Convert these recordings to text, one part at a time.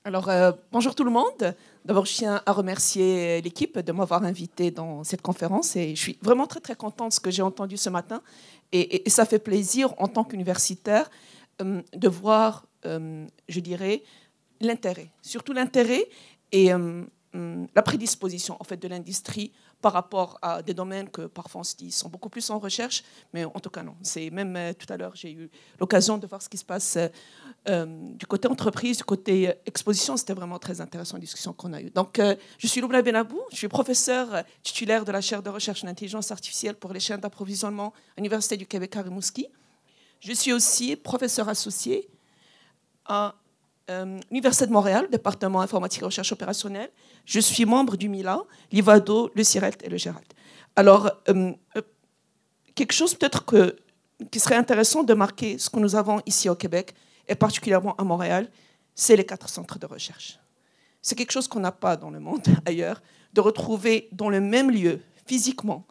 Alors, bonjour tout le monde. D'abord, je tiens à remercier l'équipe de m'avoir invité dans cette conférence et je suis vraiment très très contente de ce que j'ai entendu ce matin et ça fait plaisir en tant qu'universitaire de voir, je dirais, l'intérêt, surtout l'intérêt et la prédisposition en fait de l'industrie par rapport à des domaines que parfois on se dit sont beaucoup plus en recherche, mais en tout cas non. C'est même tout à l'heure j'ai eu l'occasion de voir ce qui se passe du côté entreprise, du côté exposition. C'était vraiment très intéressant la discussion qu'on a eue. Donc je suis Loubna Benabou, je suis professeur titulaire de la chaire de recherche en intelligence artificielle pour les chaînes d'approvisionnement à l'Université du Québec à Rimouski. Je suis aussi professeur associé à l'Université de Montréal, département informatique et recherche opérationnelle. Je suis membre du MILA, l'IVADO, le CIRELT et le GERALT. Alors, quelque chose peut-être qui serait intéressant de marquer ce que nous avons ici au Québec, et particulièrement à Montréal, c'est les 4 centres de recherche. C'est quelque chose qu'on n'a pas dans le monde ailleurs, de retrouver dans le même lieu, physiquement,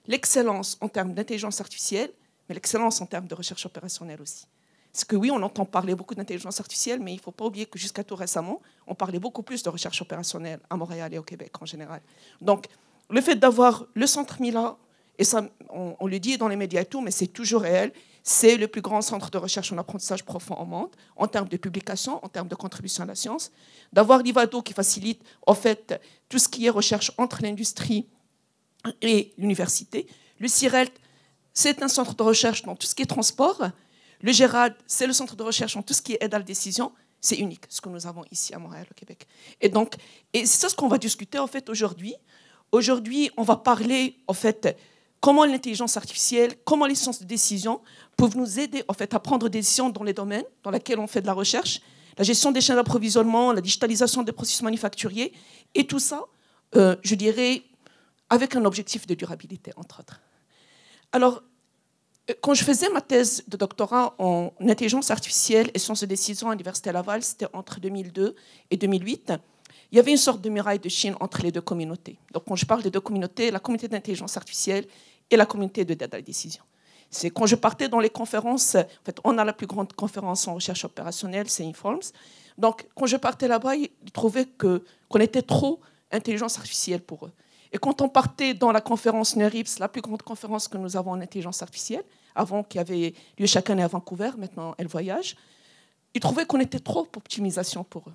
l'excellence en termes d'intelligence artificielle, mais l'excellence en termes de recherche opérationnelle aussi. Parce que oui, on entend parler beaucoup d'intelligence artificielle, mais il ne faut pas oublier que jusqu'à tout récemment, on parlait beaucoup plus de recherche opérationnelle à Montréal et au Québec en général. Donc, le fait d'avoir le centre MILA, et ça, on le dit dans les médias et tout, mais c'est toujours réel, c'est le plus grand centre de recherche en apprentissage profond au monde, en termes de publication, en termes de contribution à la science. D'avoir l'IVADO qui facilite, en fait, tout ce qui est recherche entre l'industrie et l'université. Le CIRELT, c'est un centre de recherche dans tout ce qui est transport. Le GERALT, c'est le centre de recherche en tout ce qui est aide à la décision. C'est unique, ce que nous avons ici à Montréal, au Québec. Et c'est ça ce qu'on va discuter en fait aujourd'hui. Aujourd'hui, on va parler en fait comment l'intelligence artificielle, comment les sciences de décision peuvent nous aider en fait à prendre des décisions dans les domaines dans lesquels on fait de la recherche, la gestion des chaînes d'approvisionnement, la digitalisation des processus manufacturiers, et tout ça, je dirais, avec un objectif de durabilité, entre autres. Alors, quand je faisais ma thèse de doctorat en intelligence artificielle et sciences de décision à l'Université Laval, c'était entre 2002 et 2008, il y avait une sorte de muraille de Chine entre les deux communautés. Donc, quand je parle des deux communautés, la communauté d'intelligence artificielle et la communauté de d'aide à la décision. C'est quand je partais dans les conférences, en fait, on a la plus grande conférence en recherche opérationnelle, c'est Informs. Donc, quand je partais là-bas, ils trouvaient qu'on était trop intelligence artificielle pour eux. Et quand on partait dans la conférence NeurIPS, la plus grande conférence que nous avons en intelligence artificielle, avant qui avait lieu chaque année à Vancouver, maintenant elle voyage, ils trouvaient qu'on était trop optimisation pour eux.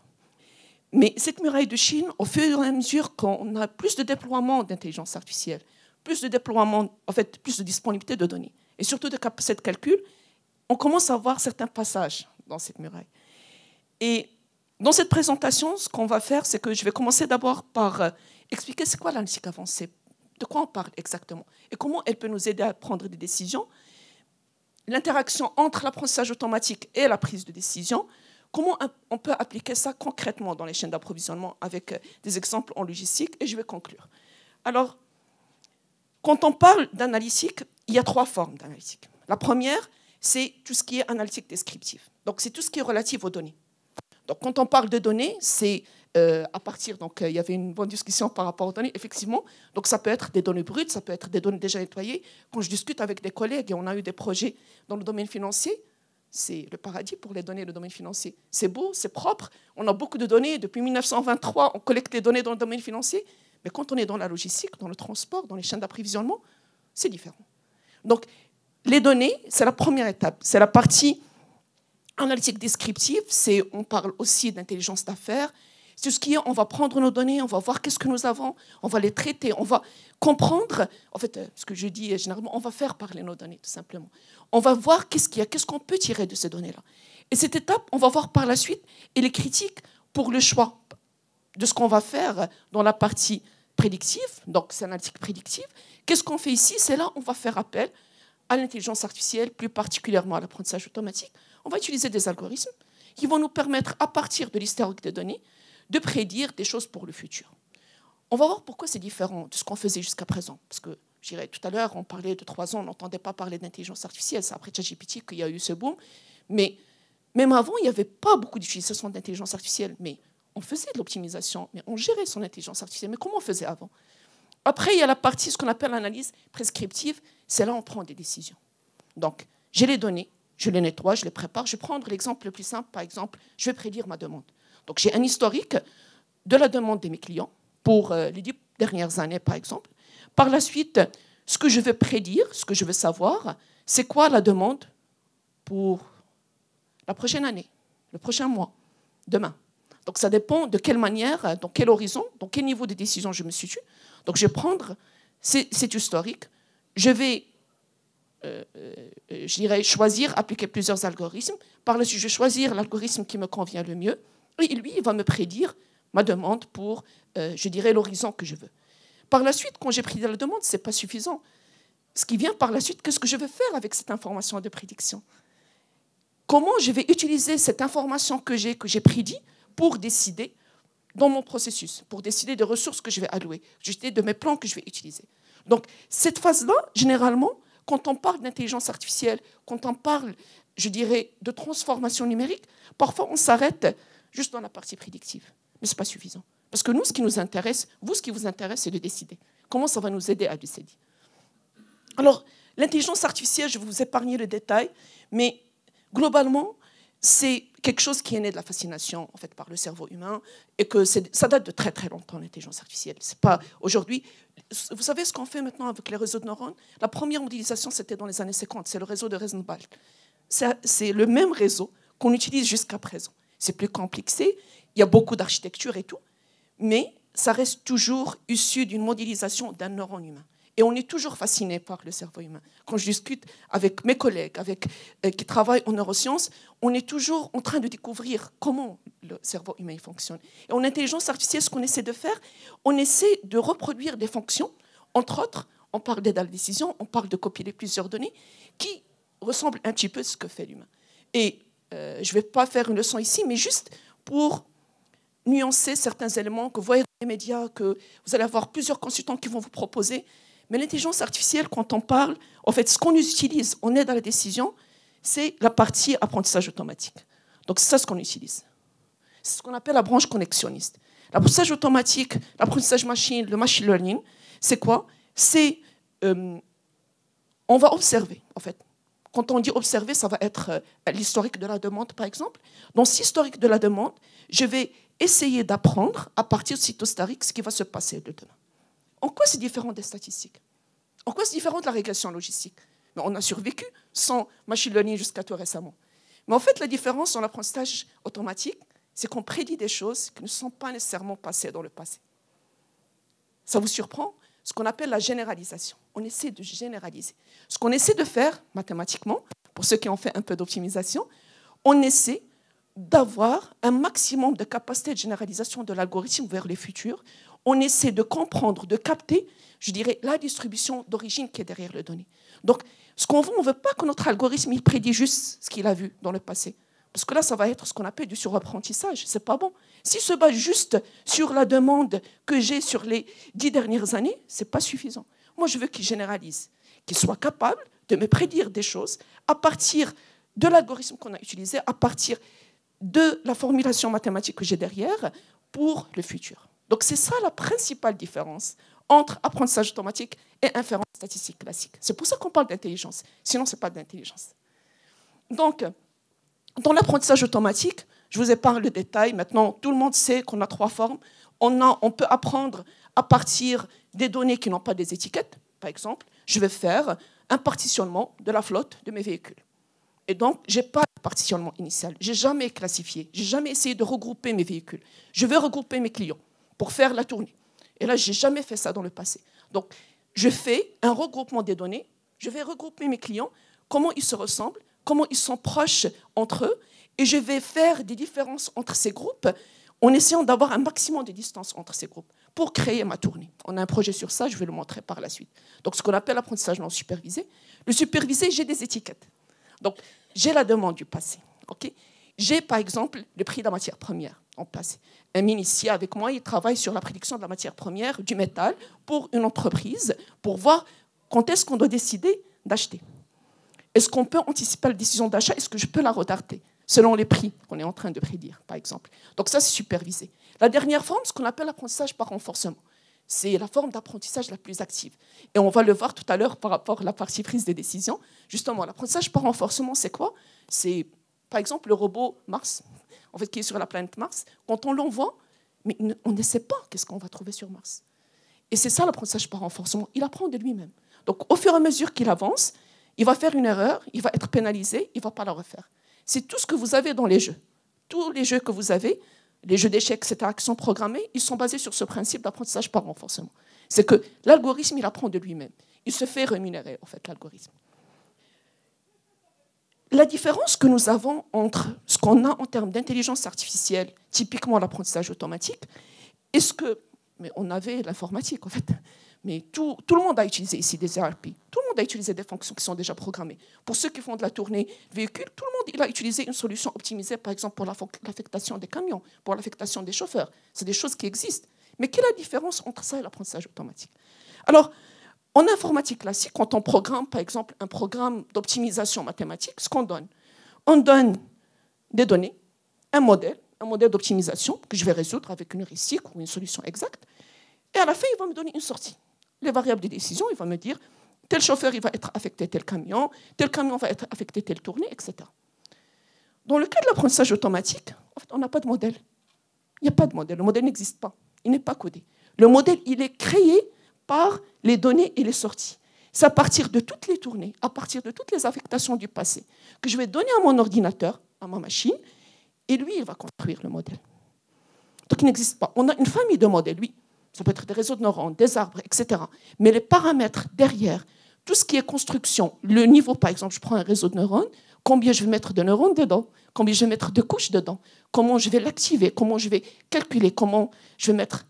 Mais cette muraille de Chine, au fur et à mesure qu'on a plus de déploiement d'intelligence artificielle, plus de déploiement, en fait, plus de disponibilité de données, et surtout de capacité de calcul, on commence à voir certains passages dans cette muraille. Et dans cette présentation, ce qu'on va faire, c'est que je vais commencer d'abord par expliquer c'est quoi l'analytique avancée, de quoi on parle exactement, et comment elle peut nous aider à prendre des décisions, l'interaction entre l'apprentissage automatique et la prise de décision, comment on peut appliquer ça concrètement dans les chaînes d'approvisionnement avec des exemples en logistique, et je vais conclure. Alors, quand on parle d'analytique, il y a 3 formes d'analytique. La première, c'est tout ce qui est analytique descriptive. Donc, c'est tout ce qui est relatif aux données. Donc, quand on parle de données, c'est à partir, donc il y avait une bonne discussion par rapport aux données, effectivement. Donc, ça peut être des données brutes, ça peut être des données déjà nettoyées. Quand je discute avec des collègues, et on a eu des projets dans le domaine financier, c'est le paradis pour les données, le domaine financier. C'est beau, c'est propre, on a beaucoup de données. Depuis 1923, on collecte les données dans le domaine financier. Mais quand on est dans la logistique, dans le transport, dans les chaînes d'approvisionnement, c'est différent. Donc, les données, c'est la première étape. C'est la partie analytique descriptive. On parle aussi d'intelligence d'affaires. C'est ce qui est, on va prendre nos données, on va voir qu'est-ce que nous avons, on va les traiter, on va comprendre. En fait, ce que je dis généralement, on va faire parler nos données, tout simplement. On va voir qu'est-ce qu'il y a, qu'est-ce qu'on peut tirer de ces données-là. Et cette étape, on va voir par la suite, et les critiques pour le choix de ce qu'on va faire dans la partie prédictive, donc c'est l'analytique prédictive. Qu'est-ce qu'on fait ici? C'est là où on va faire appel à l'intelligence artificielle, plus particulièrement à l'apprentissage automatique. On va utiliser des algorithmes qui vont nous permettre, à partir de l'historique des données, de prédire des choses pour le futur. On va voir pourquoi c'est différent de ce qu'on faisait jusqu'à présent. Parce que, je dirais, tout à l'heure, on parlait de 3 ans, on n'entendait pas parler d'intelligence artificielle. C'est après ChatGPT qu'il y a eu ce boom. Mais même avant, il n'y avait pas beaucoup d'utilisation d'intelligence artificielle. Mais on faisait de l'optimisation, mais on gérait son intelligence artificielle. Mais comment on faisait avant? Après, il y a la partie, ce qu'on appelle l'analyse prescriptive. C'est là où on prend des décisions. Donc, j'ai les données, je les nettoie, je les prépare. Je vais prendre l'exemple le plus simple. Par exemple, je vais prédire ma demande. Donc, j'ai un historique de la demande de mes clients pour les 10 dernières années, par exemple. Par la suite, ce que je veux prédire, ce que je veux savoir, c'est quoi la demande pour la prochaine année, le prochain mois, demain. Donc, ça dépend de quelle manière, dans quel horizon, dans quel niveau de décision je me situe. Donc, je vais prendre cet historique, je vais, je dirais, choisir, appliquer plusieurs algorithmes. Par la suite, je vais choisir l'algorithme qui me convient le mieux. Et lui, il va me prédire ma demande pour, je dirais, l'horizon que je veux. Par la suite, quand j'ai prédit la demande, ce n'est pas suffisant. Ce qui vient par la suite, qu'est-ce que je vais faire avec cette information de prédiction? Comment je vais utiliser cette information que j'ai prédit pour décider dans mon processus, pour décider des ressources que je vais allouer, décider de mes plans que je vais utiliser. Donc, cette phase-là, généralement, quand on parle d'intelligence artificielle, quand on parle, je dirais, de transformation numérique, parfois on s'arrête juste dans la partie prédictive. Mais ce n'est pas suffisant. Parce que nous, ce qui nous intéresse, vous, ce qui vous intéresse, c'est de décider. Comment ça va nous aider à décider? Alors, l'intelligence artificielle, je vais vous épargner le détail, mais globalement, c'est quelque chose qui est né de la fascination en fait, par le cerveau humain et que ça date de très très longtemps, l'intelligence artificielle. C'est pas aujourd'hui. Vous savez ce qu'on fait maintenant avec les réseaux de neurones? La première modélisation, c'était dans les années 50. C'est le réseau de Rosenbach. C'est le même réseau qu'on utilise jusqu'à présent. C'est plus complexé, il y a beaucoup d'architecture et tout, mais ça reste toujours issu d'une modélisation d'un neurone humain. Et on est toujours fasciné par le cerveau humain. Quand je discute avec mes collègues qui travaillent en neurosciences, on est toujours en train de découvrir comment le cerveau humain fonctionne. Et en intelligence artificielle, ce qu'on essaie de faire, on essaie de reproduire des fonctions. Entre autres, on parle d'aide à la décision, on parle de copier plusieurs données qui ressemblent un petit peu à ce que fait l'humain. Et je ne vais pas faire une leçon ici, mais juste pour nuancer certains éléments que vous voyez dans les médias, que vous allez avoir plusieurs consultants qui vont vous proposer. Mais l'intelligence artificielle, quand on parle, en fait, ce qu'on utilise en aide à la décision, c'est la partie apprentissage automatique. Donc, c'est ça ce qu'on utilise. C'est ce qu'on appelle la branche connexionniste. L'apprentissage automatique, l'apprentissage machine, le machine learning, c'est quoi? C'est, on va observer, en fait. Quand on dit observer, ça va être l'historique de la demande, par exemple. Dans cet historique de la demande, je vais essayer d'apprendre, à partir de cet historique, ce qui va se passer de demain. En quoi c'est différent des statistiques? En quoi c'est différent de la régression logistique? Mais on a survécu sans machine learning jusqu'à tout récemment. Mais en fait, la différence dans l'apprentissage automatique, c'est qu'on prédit des choses qui ne sont pas nécessairement passées dans le passé. Ça vous surprend? Ce qu'on appelle la généralisation. On essaie de généraliser. Ce qu'on essaie de faire mathématiquement, pour ceux qui ont fait un peu d'optimisation, on essaie d'avoir un maximum de capacité de généralisation de l'algorithme vers les futurs. On essaie de comprendre, de capter, je dirais, la distribution d'origine qui est derrière les données. Donc, ce qu'on veut, on ne veut pas que notre algorithme il prédit juste ce qu'il a vu dans le passé. Parce que là, ça va être ce qu'on appelle du surapprentissage. Ce n'est pas bon. S'il se base juste sur la demande que j'ai sur les 10 dernières années, ce n'est pas suffisant. Moi, je veux qu'il généralise, qu'il soit capable de me prédire des choses à partir de l'algorithme qu'on a utilisé, à partir de la formulation mathématique que j'ai derrière pour le futur. Donc, c'est ça la principale différence entre apprentissage automatique et inférence statistique classique. C'est pour ça qu'on parle d'intelligence. Sinon, ce n'est pas de l'intelligence. Donc, dans l'apprentissage automatique, je vous épargne le détail. Maintenant, tout le monde sait qu'on a 3 formes. On peut apprendre à partir des données qui n'ont pas des étiquettes. Par exemple, je vais faire un partitionnement de la flotte de mes véhicules. Et donc, je n'ai pas de partitionnement initial. Je n'ai jamais classifié. Je n'ai jamais essayé de regrouper mes véhicules. Je vais regrouper mes clients pour faire la tournée. Et là, je n'ai jamais fait ça dans le passé. Donc, je fais un regroupement des données. Je vais regrouper mes clients, comment ils se ressemblent, comment ils sont proches entre eux, et je vais faire des différences entre ces groupes en essayant d'avoir un maximum de distance entre ces groupes pour créer ma tournée. On a un projet sur ça, je vais le montrer par la suite. Donc, ce qu'on appelle l'apprentissage non supervisé. Le supervisé, j'ai des étiquettes. Donc, j'ai la demande du passé. Okay? J'ai, par exemple, le prix de la matière première en passé. Un initié avec moi, il travaille sur la prédiction de la matière première, du métal, pour une entreprise, pour voir quand est-ce qu'on doit décider d'acheter. Est-ce qu'on peut anticiper la décision d'achat? Est-ce que je peux la retarder selon les prix qu'on est en train de prédire, par exemple? Donc ça, c'est supervisé. La dernière forme, ce qu'on appelle l'apprentissage par renforcement. C'est la forme d'apprentissage la plus active. Et on va le voir tout à l'heure par rapport à la partie prise des décisions. Justement, l'apprentissage par renforcement, c'est quoi? C'est, par exemple, le robot Mars. en fait, qui est sur la planète Mars, quand on l'envoie, mais on ne sait pas qu'est-ce qu'on va trouver sur Mars. Et c'est ça l'apprentissage par renforcement. Il apprend de lui-même. Donc, au fur et à mesure qu'il avance, il va faire une erreur, il va être pénalisé, il ne va pas la refaire. C'est tout ce que vous avez dans les jeux. Tous les jeux que vous avez, les jeux d'échecs, etc., qui sont programmés, ils sont basés sur ce principe d'apprentissage par renforcement. C'est que l'algorithme, il apprend de lui-même. Il se fait rémunérer, en fait, l'algorithme. La différence que nous avons entre ce qu'on a en termes d'intelligence artificielle, typiquement l'apprentissage automatique, et ce que... Mais on avait l'informatique, en fait. Mais tout le monde a utilisé ici des ERP. Tout le monde a utilisé des fonctions qui sont déjà programmées. Pour ceux qui font de la tournée véhicule, tout le monde il a utilisé une solution optimisée, par exemple, pour l'affectation des camions, pour l'affectation des chauffeurs. C'est des choses qui existent. Mais quelle est la différence entre ça et l'apprentissage automatique? Alors, en informatique classique, quand on programme, par exemple, un programme d'optimisation mathématique, ce qu'on donne, on donne des données, un modèle d'optimisation que je vais résoudre avec une heuristique ou une solution exacte. Et à la fin, il va me donner une sortie. Les variables de décision, il va me dire tel chauffeur il va être affecté tel camion va être affecté telle tournée, etc. Dans le cas de l'apprentissage automatique, en fait, on n'a pas de modèle. Il n'y a pas de modèle. Le modèle n'existe pas. Il n'est pas codé. Le modèle, il est créé par les données et les sorties. C'est à partir de toutes les tournées, à partir de toutes les affectations du passé, que je vais donner à mon ordinateur, à ma machine, et lui, il va construire le modèle. Donc, il n'existe pas. On a une famille de modèles, oui. Ça peut être des réseaux de neurones, des arbres, etc. Mais les paramètres derrière, tout ce qui est construction, le niveau, par exemple, je prends un réseau de neurones, combien je vais mettre de neurones dedans, combien je vais mettre de couches dedans, comment je vais l'activer, comment je vais calculer, comment je vais mettre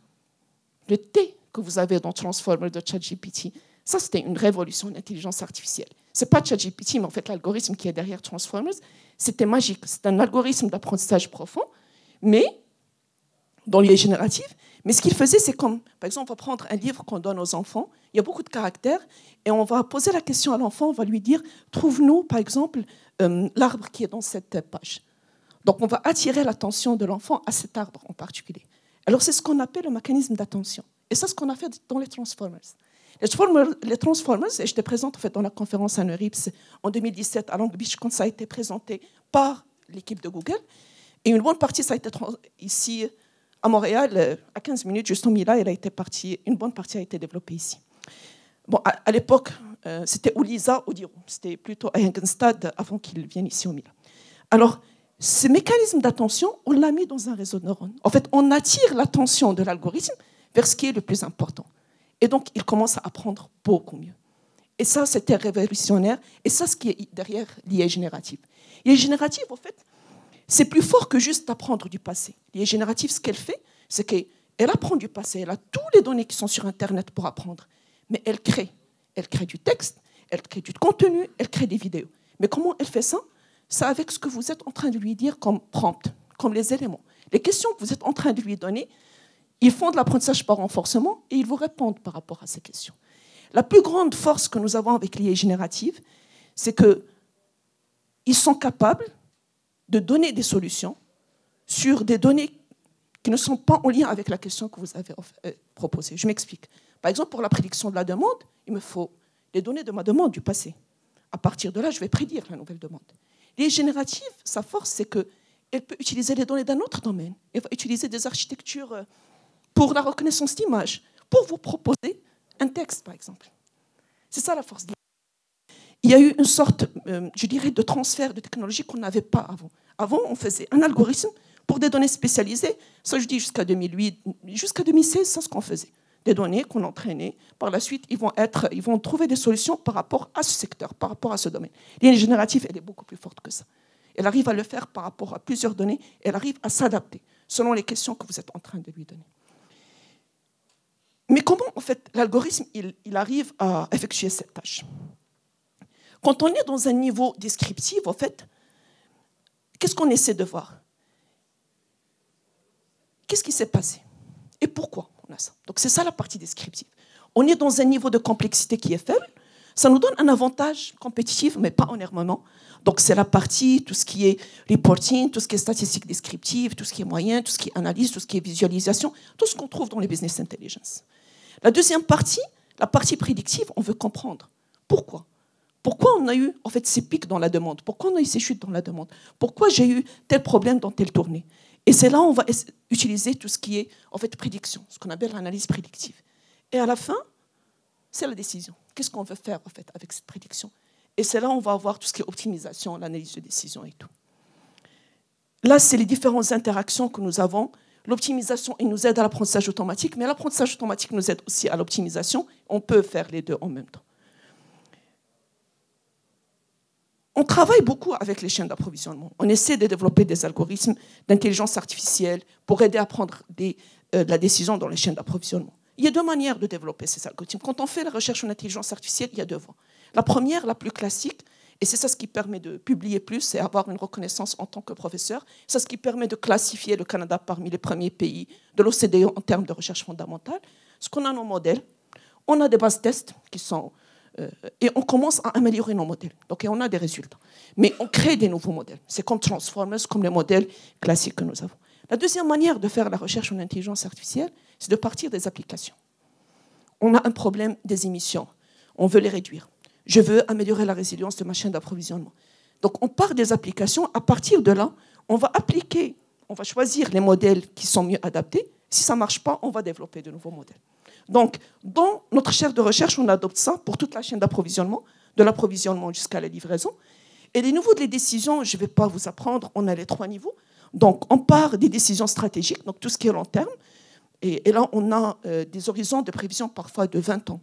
le T que vous avez dans Transformer de ChatGPT. Ça, c'était une révolution d'intelligence artificielle. Ce n'est pas ChatGPT, mais en fait, l'algorithme qui est derrière Transformers, c'était magique. C'est un algorithme d'apprentissage profond, mais dans l'IA générative. Mais ce qu'il faisait, c'est comme, par exemple, on va prendre un livre qu'on donne aux enfants, il y a beaucoup de caractères, et on va poser la question à l'enfant, on va lui dire, trouve-nous, par exemple, l'arbre qui est dans cette page. Donc, on va attirer l'attention de l'enfant à cet arbre en particulier. Alors, c'est ce qu'on appelle le mécanisme d'attention. Et c'est ce qu'on a fait dans les Transformers. Les Transformers, et j'étais présente en fait, dans la conférence à NeurIPS en 2017 à Long Beach, quand ça a été présenté par l'équipe de Google. Et une bonne partie, ça a été ici à Montréal, à 15 minutes, juste au Mila, une bonne partie a été développée ici. Bon, à l'époque, c'était Ulisa ou Diro. C'était plutôt à Engenstad avant qu'ils viennent ici au Mila. Alors, ce mécanisme d'attention, on l'a mis dans un réseau de neurones. En fait, on attire l'attention de l'algorithme vers ce qui est le plus important. Et donc, il commence à apprendre beaucoup mieux. Et ça, c'était révolutionnaire. Et ça, ce qui est derrière l'IA générative. L'IA générative, en fait, c'est plus fort que juste apprendre du passé. L'IA générative, ce qu'elle fait, c'est qu'elle apprend du passé. Elle a toutes les données qui sont sur Internet pour apprendre. Mais elle crée. Elle crée du texte, elle crée du contenu, elle crée des vidéos. Mais comment elle fait ça? C'est avec ce que vous êtes en train de lui dire comme prompt, comme les éléments. Les questions que vous êtes en train de lui donner, ils font de l'apprentissage par renforcement et ils vous répondent par rapport à ces questions. La plus grande force que nous avons avec l'IA générative, c'est qu'ils sont capables de donner des solutions sur des données qui ne sont pas en lien avec la question que vous avez proposée. Je m'explique. Par exemple, pour la prédiction de la demande, il me faut les données de ma demande du passé. À partir de là, je vais prédire la nouvelle demande. L'IA générative, sa force, c'est qu'elle peut utiliser les données d'un autre domaine. Elle va utiliser des architectures pour la reconnaissance d'image, pour vous proposer un texte, par exemple. C'est ça la force d'IA. Il y a eu une sorte, je dirais, de transfert de technologie qu'on n'avait pas avant. Avant, on faisait un algorithme pour des données spécialisées. Ça, je dis jusqu'à 2008, jusqu'à 2016, c'est ce qu'on faisait. Des données qu'on entraînait. Par la suite, ils vont trouver des solutions par rapport à ce secteur, par rapport à ce domaine. L'IA générative, elle est beaucoup plus forte que ça. Elle arrive à le faire par rapport à plusieurs données. Elle arrive à s'adapter selon les questions que vous êtes en train de lui donner. Mais comment, en fait, l'algorithme, il arrive à effectuer cette tâche? Quand on est dans un niveau descriptif, en fait, qu'est-ce qu'on essaie de voir? Qu'est-ce qui s'est passé? Et pourquoi on a ça? Donc, c'est ça la partie descriptive. On est dans un niveau de complexité qui est faible. Ça nous donne un avantage compétitif, mais pas en énormément. Donc, c'est la partie, tout ce qui est reporting, tout ce qui est statistique descriptive, tout ce qui est moyen, tout ce qui est analyse, tout ce qui est visualisation, tout ce qu'on trouve dans les business intelligence. La deuxième partie, la partie prédictive, on veut comprendre. Pourquoi? Pourquoi on a eu en fait ces pics dans la demande? Pourquoi on a eu ces chutes dans la demande? Pourquoi j'ai eu tel problème dans telle tournée? Et c'est là où on va utiliser tout ce qui est en fait prédiction, ce qu'on appelle l'analyse prédictive. Et à la fin, c'est la décision. Qu'est-ce qu'on veut faire en fait avec cette prédiction? Et c'est là où on va avoir tout ce qui est optimisation, l'analyse de décision et tout. Là, c'est les différentes interactions que nous avons. L'optimisation, il nous aide à l'apprentissage automatique, mais l'apprentissage automatique nous aide aussi à l'optimisation. On peut faire les deux en même temps. On travaille beaucoup avec les chaînes d'approvisionnement. On essaie de développer des algorithmes d'intelligence artificielle pour aider à prendre de la décision dans les chaînes d'approvisionnement. Il y a deux manières de développer ces algorithmes. Quand on fait la recherche en intelligence artificielle, il y a deux voies. La première, la plus classique, et c'est ça ce qui permet de publier plus et avoir une reconnaissance en tant que professeur, c'est ce qui permet de classifier le Canada parmi les premiers pays de l'OCDE en termes de recherche fondamentale. Ce qu'on a nos modèles, on a des bases tests qui sont... et on commence à améliorer nos modèles. Donc, et on a des résultats. Mais on crée des nouveaux modèles. C'est comme Transformers, comme les modèles classiques que nous avons. La deuxième manière de faire la recherche en intelligence artificielle, c'est de partir des applications. On a un problème des émissions. On veut les réduire. Je veux améliorer la résilience de ma chaîne d'approvisionnement. Donc, on part des applications. À partir de là, on va appliquer, on va choisir les modèles qui sont mieux adaptés. Si ça ne marche pas, on va développer de nouveaux modèles. Donc, dans notre chaire de recherche, on adopte ça pour toute la chaîne d'approvisionnement, de l'approvisionnement jusqu'à la livraison. Et les niveaux de décision, je ne vais pas vous apprendre, on a les 3 niveaux. Donc, on part des décisions stratégiques, donc tout ce qui est long terme. Et là, on a des horizons de prévision parfois de 20 ans.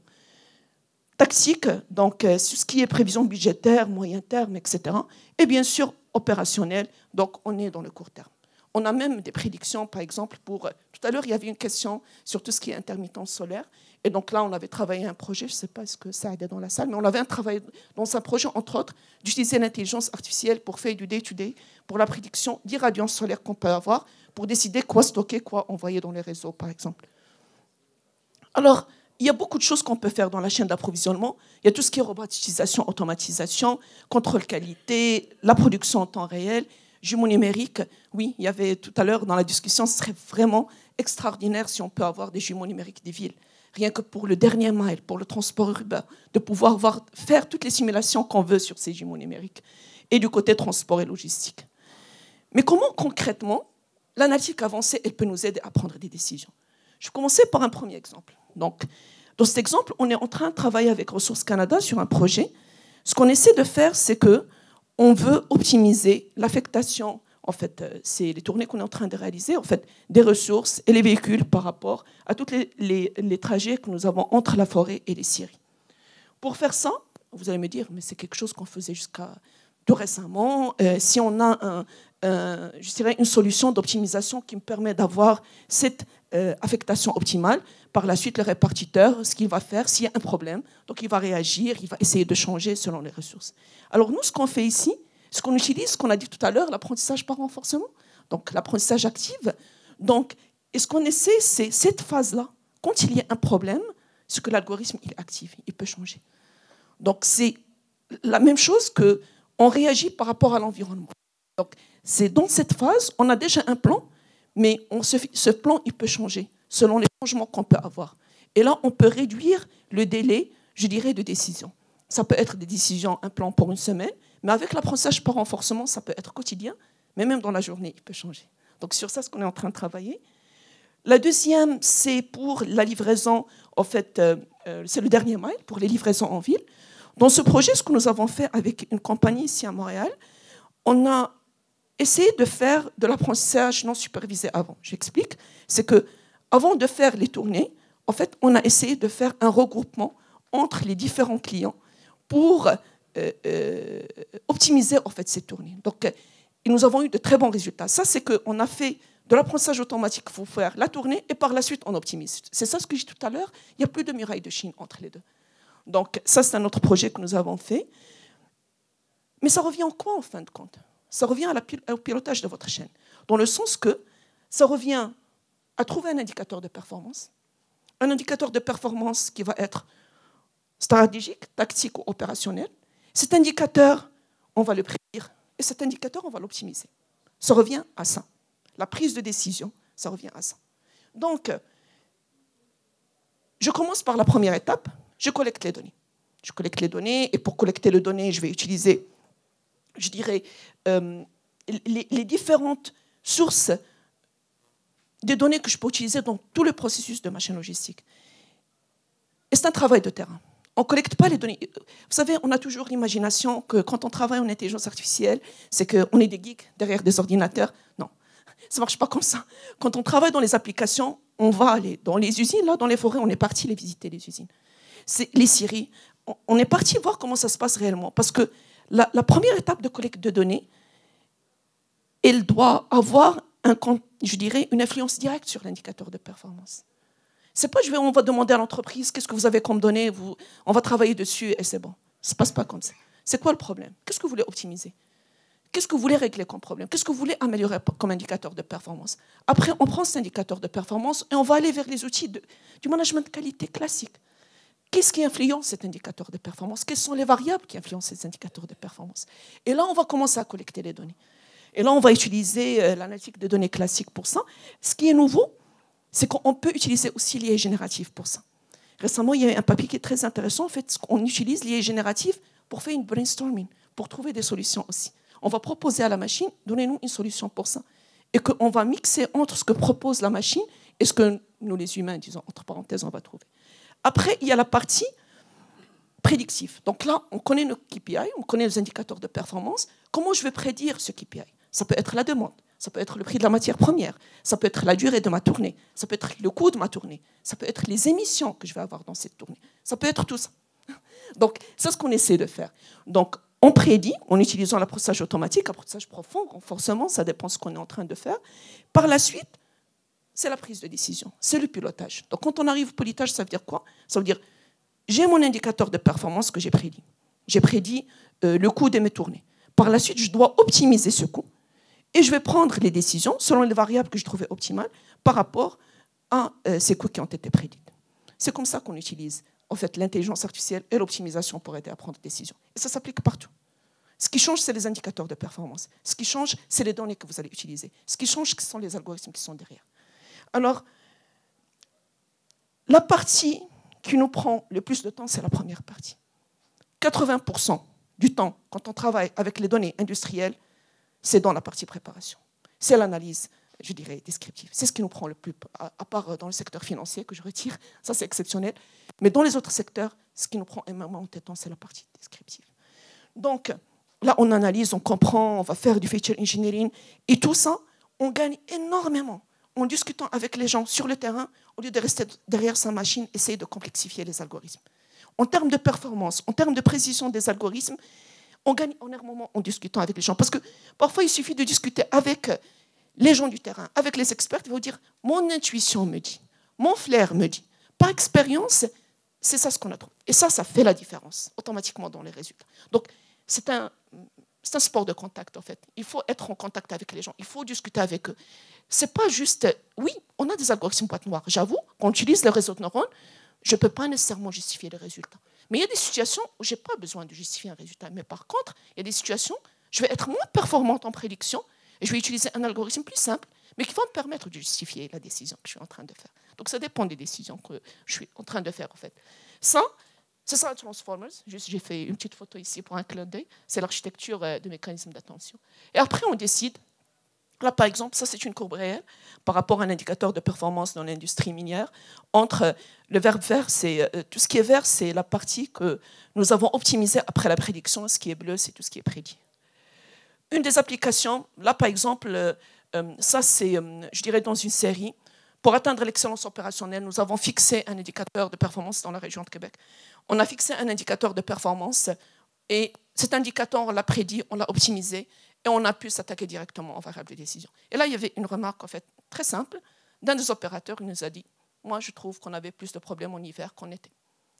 Tactique, donc ce qui est prévision budgétaire, moyen terme, etc. Et bien sûr, opérationnel, donc on est dans le court terme. On a même des prédictions, par exemple, pour... Tout à l'heure, il y avait une question sur tout ce qui est intermittence solaire. Et donc là, on avait travaillé un projet, je ne sais pas ce que ça aidait dans la salle, mais on avait travaillé dans un projet, entre autres, d'utiliser l'intelligence artificielle pour faire du day-to-day, pour la prédiction d'irradiance solaire qu'on peut avoir, pour décider quoi stocker, quoi envoyer dans les réseaux, par exemple. Alors, il y a beaucoup de choses qu'on peut faire dans la chaîne d'approvisionnement. Il y a tout ce qui est robotisation, automatisation, contrôle qualité, la production en temps réel, jumeaux numériques. Oui, il y avait tout à l'heure dans la discussion, ce serait vraiment extraordinaire si on peut avoir des jumeaux numériques des villes. Rien que pour le dernier mile, pour le transport urbain, de pouvoir faire toutes les simulations qu'on veut sur ces jumeaux numériques. Et du côté transport et logistique. Mais comment concrètement, l'analytique avancée, elle peut nous aider à prendre des décisions? Je vais commencer par un premier exemple. Donc, dans cet exemple, on est en train de travailler avec Ressources Canada sur un projet. Ce qu'on essaie de faire, c'est qu'on veut optimiser l'affectation, en fait, c'est les tournées qu'on est en train de réaliser, en fait, des ressources et les véhicules par rapport à tous les trajets que nous avons entre la forêt et les scieries. Pour faire ça, vous allez me dire, mais c'est quelque chose qu'on faisait jusqu'à tout récemment. Si on a je dirais une solution d'optimisation qui me permet d'avoir cette affectation optimale, par la suite, le répartiteur, ce qu'il va faire, s'il y a un problème, donc il va réagir, il va essayer de changer selon les ressources. Alors nous, ce qu'on fait ici, ce qu'on utilise, ce qu'on a dit tout à l'heure, l'apprentissage par renforcement, donc l'apprentissage actif. Donc, et ce qu'on essaie, c'est cette phase-là, quand il y a un problème, ce que l'algorithme il active, il peut changer. Donc c'est la même chose qu'on réagit par rapport à l'environnement. Donc c'est dans cette phase, on a déjà un plan, mais ce plan il peut changer selon les changements qu'on peut avoir. Et là, on peut réduire le délai, je dirais, de décision. Ça peut être des décisions, un plan pour une semaine, mais avec l'apprentissage par renforcement, ça peut être quotidien, mais même dans la journée, il peut changer. Donc sur ça, ce qu'on est en train de travailler. La deuxième, c'est pour la livraison, en fait, c'est le dernier mile, pour les livraisons en ville. Dans ce projet, ce que nous avons fait avec une compagnie ici à Montréal, on a essayé de faire de l'apprentissage non supervisé avant. J'explique. C'est que avant de faire les tournées, en fait, on a essayé de faire un regroupement entre les différents clients pour optimiser en fait, ces tournées. Donc, et nous avons eu de très bons résultats. Ça, c'est qu'on a fait de l'apprentissage automatique pour faire la tournée et par la suite, on optimise. C'est ça ce que j'ai dit tout à l'heure. Il n'y a plus de muraille de Chine entre les deux. Donc, ça, c'est un autre projet que nous avons fait. Mais ça revient en quoi, en fin de compte? Ça revient au pilotage de votre chaîne. Dans le sens que ça revient à trouver un indicateur de performance. Un indicateur de performance qui va être stratégique, tactique ou opérationnel. Cet indicateur, on va le prédire. Et cet indicateur, on va l'optimiser. Ça revient à ça. La prise de décision, ça revient à ça. Donc, je commence par la première étape. Je collecte les données. Je collecte les données, et pour collecter les données, je vais utiliser, je dirais, les différentes sources de données que je peux utiliser dans tout le processus de machine logistique. Et c'est un travail de terrain. On ne collecte pas les données. Vous savez, on a toujours l'imagination que quand on travaille en intelligence artificielle, c'est qu'on est des geeks derrière des ordinateurs. Non, ça ne marche pas comme ça. Quand on travaille dans les applications, on va aller dans les usines, là, dans les forêts, on est parti les visiter, les usines. C'est les scieries. On est parti voir comment ça se passe réellement. Parce que la première étape de collecte de données, elle doit avoir, je dirais, une influence directe sur l'indicateur de performance. C'est pas on va demander à l'entreprise qu'est-ce que vous avez comme données, on va travailler dessus et c'est bon. Ça se passe pas comme ça. C'est quoi le problème? Qu'est-ce que vous voulez optimiser? Qu'est-ce que vous voulez régler comme problème? Qu'est-ce que vous voulez améliorer comme indicateur de performance? Après, on prend cet indicateur de performance et on va aller vers les outils du management de qualité classique. Qu'est-ce qui influence cet indicateur de performance? Quelles sont les variables qui influencent cet indicateur de performance? Et là, on va commencer à collecter les données. Et là, on va utiliser l'analytique de données classique pour ça. Ce qui est nouveau, c'est qu'on peut utiliser aussi l'IA générative pour ça. Récemment, il y a eu un papier qui est très intéressant. En fait, on utilise l'IA générative pour faire une brainstorming, pour trouver des solutions aussi. On va proposer à la machine, donnez-nous une solution pour ça. Et qu'on va mixer entre ce que propose la machine et ce que nous, les humains, disons, entre parenthèses, on va trouver. Après, il y a la partie prédictive. Donc là, on connaît nos KPI, on connaît les indicateurs de performance. Comment je vais prédire ce KPI? Ça peut être la demande. Ça peut être le prix de la matière première, ça peut être la durée de ma tournée, ça peut être le coût de ma tournée, ça peut être les émissions que je vais avoir dans cette tournée, ça peut être tout ça. Donc, c'est ce qu'on essaie de faire. Donc, on prédit en utilisant l'apprentissage automatique, apprentissage profond, renforcement, ça dépend de ce qu'on est en train de faire. Par la suite, c'est la prise de décision, c'est le pilotage. Donc, quand on arrive au pilotage, ça veut dire quoi? Ça veut dire, j'ai mon indicateur de performance que j'ai prédit. J'ai prédit le coût de mes tournées. Par la suite, je dois optimiser ce coût. Et je vais prendre les décisions selon les variables que je trouvais optimales par rapport à ces coûts qui ont été prédits. C'est comme ça qu'on utilise en fait, l'intelligence artificielle et l'optimisation pour aider à prendre des décisions. Et ça s'applique partout. Ce qui change, c'est les indicateurs de performance. Ce qui change, c'est les données que vous allez utiliser. Ce qui change, ce sont les algorithmes qui sont derrière. Alors, la partie qui nous prend le plus de temps, c'est la première partie. 80% du temps, quand on travaille avec les données industrielles, c'est dans la partie préparation. C'est l'analyse, je dirais, descriptive. C'est ce qui nous prend le plus, à part dans le secteur financier que je retire, ça c'est exceptionnel. Mais dans les autres secteurs, ce qui nous prend énormément de temps, c'est la partie descriptive. Donc là, on analyse, on comprend, on va faire du feature engineering. Et tout ça, on gagne énormément en discutant avec les gens sur le terrain, au lieu de rester derrière sa machine, essayer de complexifier les algorithmes. En termes de performance, en termes de précision des algorithmes, on gagne énormément en discutant avec les gens. Parce que parfois, il suffit de discuter avec les gens du terrain, avec les experts, qui vont dire « mon intuition me dit, mon flair me dit ». Par expérience, c'est ça ce qu'on a trouvé. Et ça fait la différence automatiquement dans les résultats. Donc, c'est un sport de contact, en fait. Il faut être en contact avec les gens, il faut discuter avec eux. C'est pas juste, oui, on a des algorithmes boîte noire. J'avoue, quand on utilise le réseau de neurones, je ne peux pas nécessairement justifier les résultats. Mais il y a des situations où je n'ai pas besoin de justifier un résultat. Mais par contre, il y a des situations où je vais être moins performante en prédiction et je vais utiliser un algorithme plus simple, mais qui va me permettre de justifier la décision que je suis en train de faire. Donc ça dépend des décisions que je suis en train de faire, en fait. Ça, c'est ça, Transformers. J'ai fait une petite photo ici pour un clin d'œil. C'est l'architecture de mécanismes d'attention. Et après, on décide. Là, par exemple, ça, c'est une courbe réelle par rapport à un indicateur de performance dans l'industrie minière. Entre le verbe vert, c'est tout ce qui est vert, c'est la partie que nous avons optimisée après la prédiction. Ce qui est bleu, c'est tout ce qui est prédit. Une des applications, là, par exemple, ça, c'est, je dirais, dans une série. Pour atteindre l'excellence opérationnelle, nous avons fixé un indicateur de performance dans la région de Québec. On a fixé un indicateur de performance et cet indicateur, on l'a prédit, on l'a optimisé. Et on a pu s'attaquer directement aux variables de décision. Et là, il y avait une remarque en fait, très simple d'un des opérateurs. Il nous a dit « Moi, je trouve qu'on avait plus de problèmes en hiver qu'en été.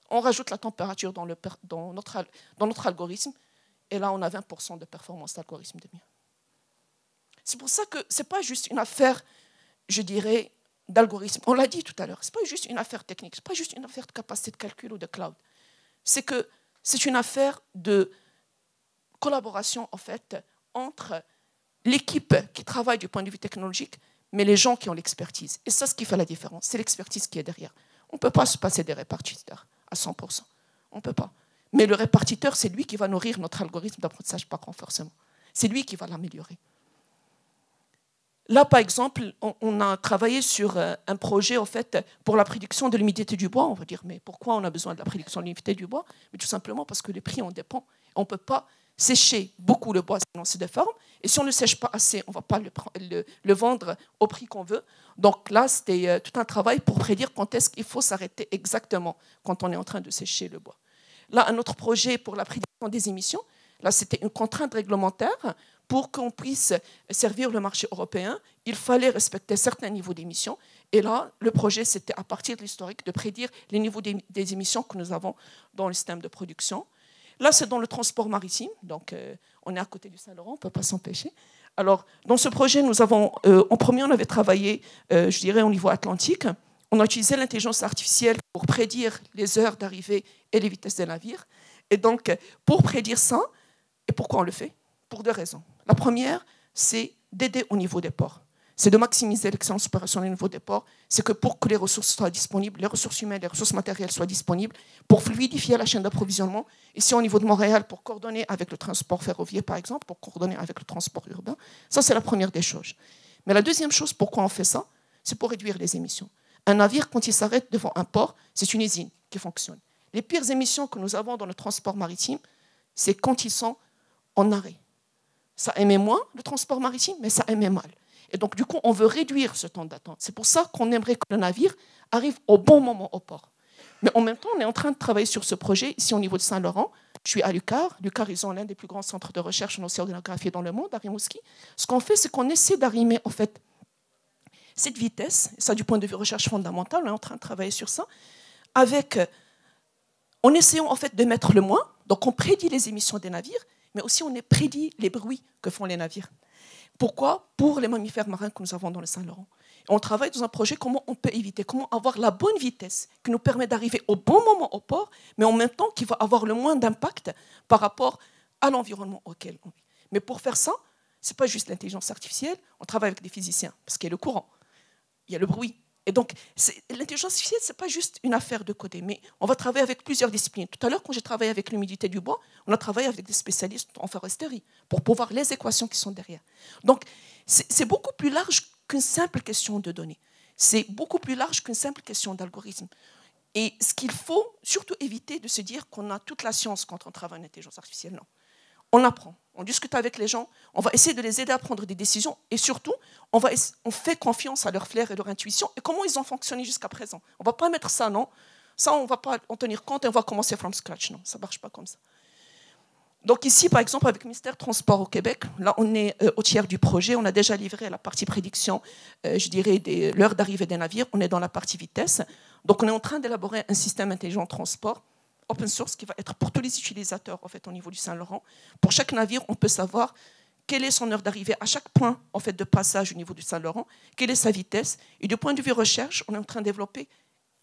On rajoute la température dans notre algorithme, et là, on a 20% de performance d'algorithme de mieux. » C'est pour ça que ce n'est pas juste une affaire, je dirais, d'algorithme. On l'a dit tout à l'heure, ce n'est pas juste une affaire technique, ce n'est pas juste une affaire de capacité de calcul ou de cloud. C'est que c'est une affaire de collaboration, en fait, entre l'équipe qui travaille du point de vue technologique, mais les gens qui ont l'expertise. Et ça, ce qui fait la différence, c'est l'expertise qui est derrière. On ne peut pas se passer des répartiteurs à 100%. On ne peut pas. Mais le répartiteur, c'est lui qui va nourrir notre algorithme d'apprentissage par renforcement. C'est lui qui va l'améliorer. Là, par exemple, on a travaillé sur un projet en fait, pour la prédiction de l'humidité du bois. On va dire, mais pourquoi on a besoin de la prédiction de l'humidité du bois? Mais tout simplement parce que les prix en dépendent. On ne peut pas sécher beaucoup le bois, sinon c'est déforme. Et si on ne le sèche pas assez, on ne va pas le vendre au prix qu'on veut. Donc là, c'était tout un travail pour prédire quand est-ce qu'il faut s'arrêter exactement quand on est en train de sécher le bois. Là, un autre projet pour la prédiction des émissions. Là, c'était une contrainte réglementaire. Pour qu'on puisse servir le marché européen, il fallait respecter certains niveaux d'émissions. Et là, le projet, c'était à partir de l'historique de prédire les niveaux des émissions que nous avons dans le système de production. Là, c'est dans le transport maritime. Donc, on est à côté du Saint-Laurent, on ne peut pas s'empêcher. Alors, dans ce projet, nous avons, en premier, on avait travaillé, je dirais, au niveau atlantique. On a utilisé l'intelligence artificielle pour prédire les heures d'arrivée et les vitesses des navires. Et donc, pour prédire ça, et pourquoi on le fait? Pour deux raisons. La première, c'est d'aider au niveau des ports. C'est de maximiser l'excellence opérationnelle au niveau des ports. C'est que pour que les ressources soient disponibles, les ressources humaines, les ressources matérielles soient disponibles, pour fluidifier la chaîne d'approvisionnement. Ici, au niveau de Montréal, pour coordonner avec le transport ferroviaire, par exemple, pour coordonner avec le transport urbain. Ça, c'est la première des choses. Mais la deuxième chose, pourquoi on fait ça? C'est pour réduire les émissions. Un navire, quand il s'arrête devant un port, c'est une usine qui fonctionne. Les pires émissions que nous avons dans le transport maritime, c'est quand ils sont en arrêt. Ça émet moins, le transport maritime, mais ça émet mal. Et donc, du coup, on veut réduire ce temps d'attente. C'est pour ça qu'on aimerait que le navire arrive au bon moment au port. Mais en même temps, on est en train de travailler sur ce projet ici au niveau de Saint-Laurent. Je suis à l'UQAR. L'UQAR, ils ont l'un des plus grands centres de recherche en océanographie dans le monde, à Rimouski. Ce qu'on fait, c'est qu'on essaie d'arrimer, en fait, cette vitesse, et ça du point de vue recherche fondamentale, on est en train de travailler sur ça, en essayant, en fait, de mettre le moins. Donc, on prédit les émissions des navires, mais aussi on prédit les bruits que font les navires. Pourquoi? Pour les mammifères marins que nous avons dans le Saint-Laurent. On travaille dans un projet comment on peut éviter, comment avoir la bonne vitesse qui nous permet d'arriver au bon moment au port, mais en même temps qui va avoir le moins d'impact par rapport à l'environnement auquel on vit. Mais pour faire ça, ce n'est pas juste l'intelligence artificielle, on travaille avec des physiciens, parce qu'il y a le courant, il y a le bruit. Et donc, l'intelligence artificielle, ce n'est pas juste une affaire de côté, mais on va travailler avec plusieurs disciplines. Tout à l'heure, quand j'ai travaillé avec l'humidité du bois, on a travaillé avec des spécialistes en foresterie pour pouvoir les équations qui sont derrière. Donc, c'est beaucoup plus large qu'une simple question de données. C'est beaucoup plus large qu'une simple question d'algorithme. Et ce qu'il faut surtout éviter de se dire qu'on a toute la science quand on travaille en intelligence artificielle. Non. On apprend, on discute avec les gens, on va essayer de les aider à prendre des décisions et surtout, on fait confiance à leur flair et leur intuition et comment ils ont fonctionné jusqu'à présent. On ne va pas mettre ça, non. Ça, on ne va pas en tenir compte et on va commencer from scratch. Non, ça ne marche pas comme ça. Donc ici, par exemple, avec Ministère Transport au Québec, là, on est au tiers du projet. On a déjà livré la partie prédiction, je dirais, de l'heure d'arrivée des navires. On est dans la partie vitesse. Donc on est en train d'élaborer un système intelligent de transport open source qui va être pour tous les utilisateurs en fait, au niveau du Saint-Laurent. Pour chaque navire, on peut savoir quelle est son heure d'arrivée à chaque point en fait, de passage au niveau du Saint-Laurent, quelle est sa vitesse. Et du point de vue recherche, on est en train de développer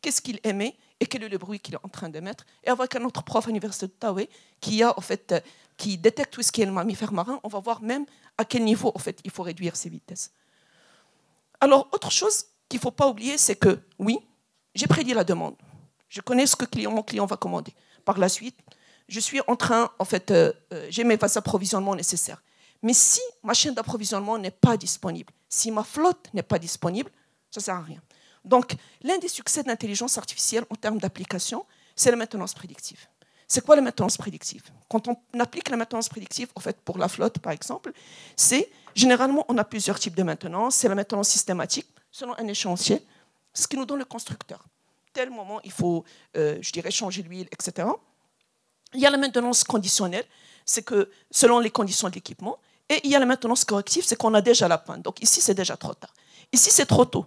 qu'est-ce qu'il émet et quel est le bruit qu'il est en train d'émettre. Et avec un autre prof à l'Université d'Ottawa qui détecte tout ce qui est le mammifère marin, on va voir même à quel niveau en fait, il faut réduire ses vitesses. Alors, autre chose qu'il ne faut pas oublier, c'est que oui, j'ai prédit la demande. Je connais ce que mon client va commander. Par la suite, je suis en train, en fait, j'ai mes approvisionnements nécessaires. Mais si ma chaîne d'approvisionnement n'est pas disponible, si ma flotte n'est pas disponible, ça ne sert à rien. Donc, l'un des succès de l'intelligence artificielle en termes d'application, c'est la maintenance prédictive. C'est quoi la maintenance prédictive? Quand on applique la maintenance prédictive, en fait, pour la flotte, par exemple, c'est généralement, on a plusieurs types de maintenance. C'est la maintenance systématique, selon un échéancier, ce qui nous donne le constructeur. Tel moment, il faut, je dirais, changer l'huile, etc. Il y a la maintenance conditionnelle, c'est que selon les conditions de l'équipement. Et il y a la maintenance corrective, c'est qu'on a déjà la panne. Donc ici, c'est déjà trop tard. Ici, c'est trop tôt.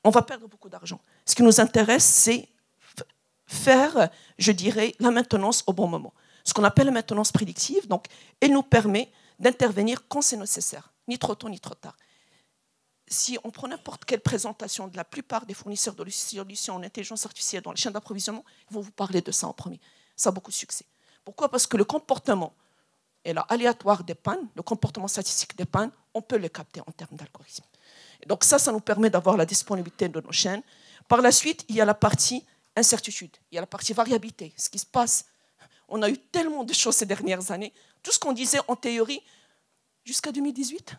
On va perdre beaucoup d'argent. Ce qui nous intéresse, c'est faire, je dirais, la maintenance au bon moment. Ce qu'on appelle la maintenance prédictive, donc, elle nous permet d'intervenir quand c'est nécessaire, ni trop tôt, ni trop tard. Si on prend n'importe quelle présentation de la plupart des fournisseurs de solutions en intelligence artificielle dans les chaînes d'approvisionnement, ils vont vous parler de ça en premier. Ça a beaucoup de succès. Pourquoi? Parce que le comportement et l'aléatoire des pannes, le comportement statistique des pannes, on peut le capter en termes d'algorithme. Donc ça nous permet d'avoir la disponibilité de nos chaînes. Par la suite, il y a la partie incertitude, il y a la partie variabilité, ce qui se passe. On a eu tellement de choses ces dernières années. Tout ce qu'on disait en théorie, jusqu'à 2018.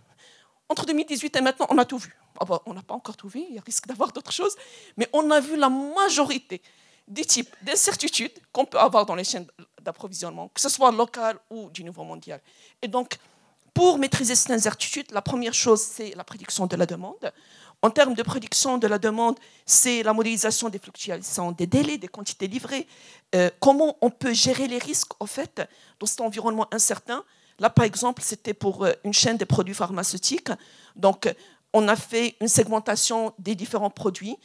Entre 2018 et maintenant, on a tout vu. Ah bah, on n'a pas encore tout vu, il y a risque d'avoir d'autres choses, mais on a vu la majorité des types d'incertitudes qu'on peut avoir dans les chaînes d'approvisionnement, que ce soit local ou du niveau mondial. Et donc, pour maîtriser ces incertitudes, la première chose, c'est la prédiction de la demande. En termes de prédiction de la demande, c'est la modélisation des fluctuations des délais, des quantités livrées, comment on peut gérer les risques, en fait, dans cet environnement incertain. Là, par exemple, c'était pour une chaîne de produits pharmaceutiques. Donc, on a fait une segmentation des différents produits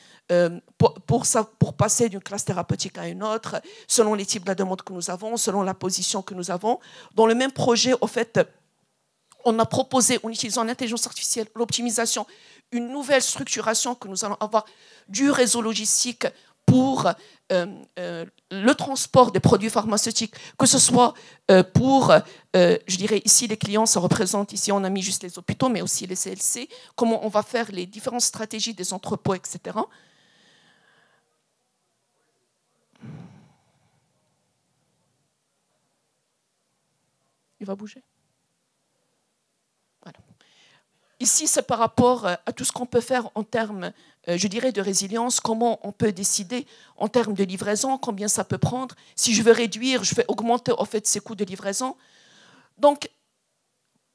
pour passer d'une classe thérapeutique à une autre, selon les types de la demande que nous avons, selon la position que nous avons. Dans le même projet, en fait, on a proposé, en utilisant l'intelligence artificielle, l'optimisation, une nouvelle structuration que nous allons avoir du réseau logistique pour le transport des produits pharmaceutiques, que ce soit pour, je dirais ici les clients, ça représente, ici on a mis juste les hôpitaux, mais aussi les CLC, comment on va faire les différentes stratégies des entrepôts, etc. Il va bouger. Voilà. Ici, c'est par rapport à tout ce qu'on peut faire en termes, je dirais, de résilience, comment on peut décider en termes de livraison, combien ça peut prendre. Si je veux réduire, je vais augmenter en fait ces coûts de livraison. Donc,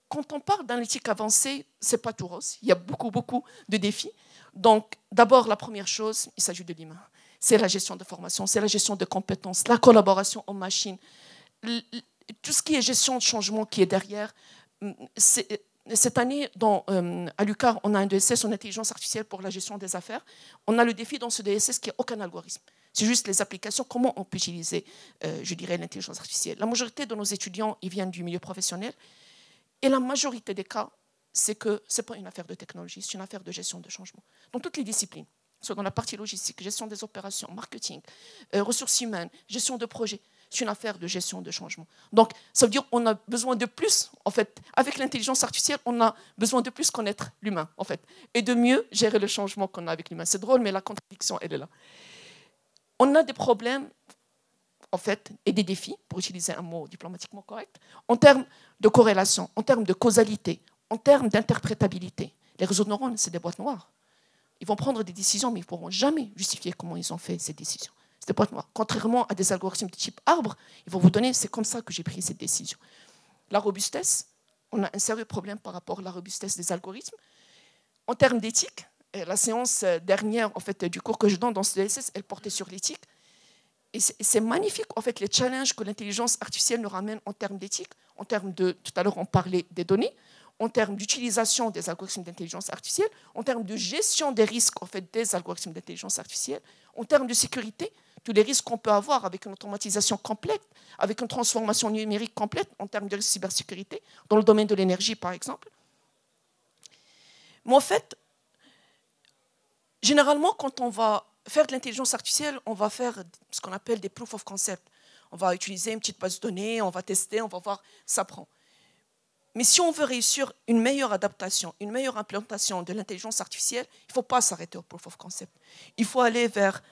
quand on parle d'analytique avancée, ce n'est pas tout rose. Il y a beaucoup, beaucoup de défis. Donc, d'abord, la première chose, il s'agit de l'humain. C'est la gestion de formation, c'est la gestion de compétences, la collaboration en machine, tout ce qui est gestion de changement qui est derrière. Cette année, à l'UQAR, on a un DSS en intelligence artificielle pour la gestion des affaires. On a le défi dans ce DSS qu'il n'y a aucun algorithme. C'est juste les applications, comment on peut utiliser, je dirais, l'intelligence artificielle. La majorité de nos étudiants, ils viennent du milieu professionnel. Et la majorité des cas, c'est que ce n'est pas une affaire de technologie, c'est une affaire de gestion de changement. Dans toutes les disciplines, soit dans la partie logistique, gestion des opérations, marketing, ressources humaines, gestion de projet, c'est une affaire de gestion de changement. Donc, ça veut dire qu'on a besoin de plus, en fait, avec l'intelligence artificielle, on a besoin de plus connaître l'humain, en fait, et de mieux gérer le changement qu'on a avec l'humain. C'est drôle, mais la contradiction, elle est là. On a des problèmes, en fait, et des défis, pour utiliser un mot diplomatiquement correct, en termes de corrélation, en termes de causalité, en termes d'interprétabilité. Les réseaux de neurones, c'est des boîtes noires. Ils vont prendre des décisions, mais ils ne pourront jamais justifier comment ils ont fait ces décisions. C'est des boîtes noires. Contrairement à des algorithmes de type arbre, ils vont vous donner, c'est comme ça que j'ai pris cette décision. La robustesse, on a un sérieux problème par rapport à la robustesse des algorithmes. En termes d'éthique, la séance dernière en fait, du cours que je donne dans ce DSS, elle portait sur l'éthique. Et c'est magnifique, en fait, les challenges que l'intelligence artificielle nous ramène en termes d'éthique, en termes de, tout à l'heure, on parlait des données, en termes d'utilisation des algorithmes d'intelligence artificielle, en termes de gestion des risques, en fait, des algorithmes d'intelligence artificielle, en termes de sécurité, tous les risques qu'on peut avoir avec une automatisation complète, avec une transformation numérique complète, en termes de cybersécurité, dans le domaine de l'énergie, par exemple. Mais en fait, généralement, quand on va faire de l'intelligence artificielle, on va faire ce qu'on appelle des proof of concept. On va utiliser une petite base de données, on va tester, on va voir, ça prend. Mais si on veut réussir une meilleure adaptation, une meilleure implantation de l'intelligence artificielle, il ne faut pas s'arrêter au proof of concept. Il faut aller vers,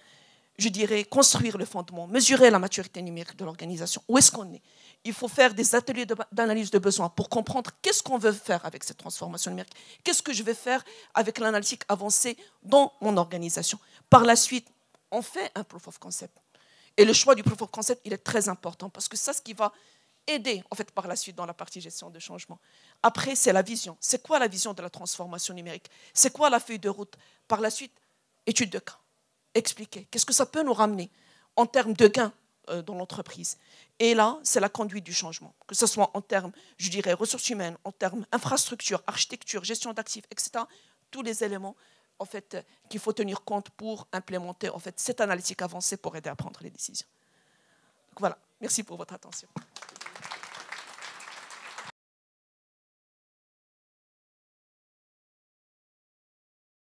je dirais, construire le fondement, mesurer la maturité numérique de l'organisation. Où est-ce qu'on est? Il faut faire des ateliers d'analyse de besoins pour comprendre qu'est-ce qu'on veut faire avec cette transformation numérique. Qu'est-ce que je vais faire avec l'analytique avancée dans mon organisation? Par la suite, on fait un proof of concept. Et le choix du proof of concept, il est très important parce que c'est ce qui va aider en fait, par la suite dans la partie gestion de changement. Après, c'est la vision. C'est quoi la vision de la transformation numérique? C'est quoi la feuille de route? Par la suite, étude de cas. Expliquer. Qu'est-ce que ça peut nous ramener en termes de gains dans l'entreprise? Et là, c'est la conduite du changement. Que ce soit en termes, je dirais, ressources humaines, en termes infrastructure, architecture, gestion d'actifs, etc. Tous les éléments en fait, qu'il faut tenir compte pour implémenter en fait, cette analytique avancée pour aider à prendre les décisions. Donc voilà, merci pour votre attention.